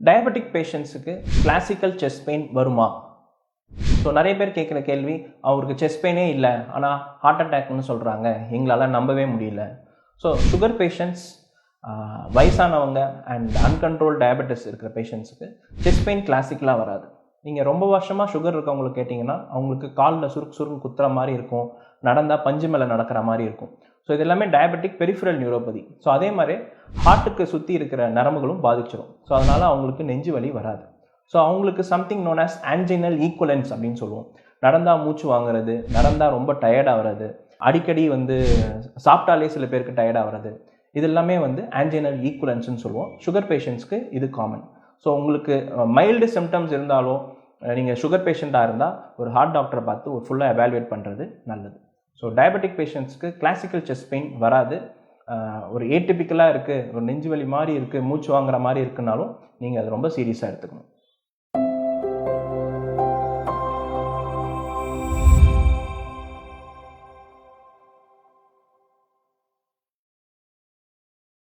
Diabetic பேஷண்ட்ஸுக்கு classical chest pain வருமா? So நிறைய பேர் கேட்குற கேள்வி, அவருக்கு செஸ்ட் பெயினே இல்லை ஆனால் ஹார்ட் அட்டாக்னு சொல்கிறாங்க, எங்களால் நம்பவே முடியல. ஸோ சுகர் பேஷண்ட்ஸ், வயசானவங்க அண்ட் அன்கண்ட்ரோல் டயபெட்டிஸ் இருக்கிற பேஷண்ட்ஸுக்கு செஸ்ட் பெயின் கிளாசிக்கலாக வராது. நீங்கள் ரொம்ப வருஷமாக சுகர் இருக்கவங்களுக்கு கேட்டிங்கன்னா அவங்களுக்கு காலில் சுருக்கு குத்துற மாதிரி இருக்கும், நடந்தால் பஞ்சு மேலே நடக்கிற மாதிரி இருக்கும். ஸோ இது எல்லாமே டயபெட்டிக் பெரிஃபரல் நியூரோபதி. ஸோ அதே மாதிரி ஹார்ட்டுக்கு சுற்றி இருக்கிற நரம்புகளும் பாதிச்சிடும். ஸோ அதனால் அவங்களுக்கு நெஞ்சு வலி வராது. ஸோ அவங்களுக்கு சம்திங் நோன் ஆஸ் ஆன்ஜினல் ஈக்குவலன்ஸ் அப்படின்னு சொல்லுவோம். நடந்தால் மூச்சு வாங்குறது, நடந்தால் ரொம்ப டயர்டாக வர்றது, அடிக்கடி சாப்பிட்டாலே சில பேருக்கு டயர்டாக வர்றது, இது எல்லாமே ஆன்ஜினல் ஈக்குவலன்ஸ்னு சொல்லுவோம். சுகர் பேஷண்ட்ஸ்க்கு இது காமன். ஸோ உங்களுக்கு மைல்டு சிம்டம்ஸ் இருந்தாலோ நீங்கள் சுகர் பேஷண்ட்டாக இருந்தால் ஒரு ஹார்ட் டாக்டரை பார்த்து ஒரு ஃபுல்லாக எவாலுவேட் பண்ணுறது நல்லது. ஸோ டயபெட்டிக் பேஷண்ட்ஸ்க்கு கிளாசிக்கல் செஸ்ட் பெயின் வராது. ஒரு ஏடிபிக்கலாக இருக்குது, ஒரு நெஞ்சு வலி மாதிரி இருக்குது, மூச்சு வாங்குற மாதிரி இருக்குனாலும் நீங்கள் அது ரொம்ப சீரியஸாக எடுத்துக்கணும்.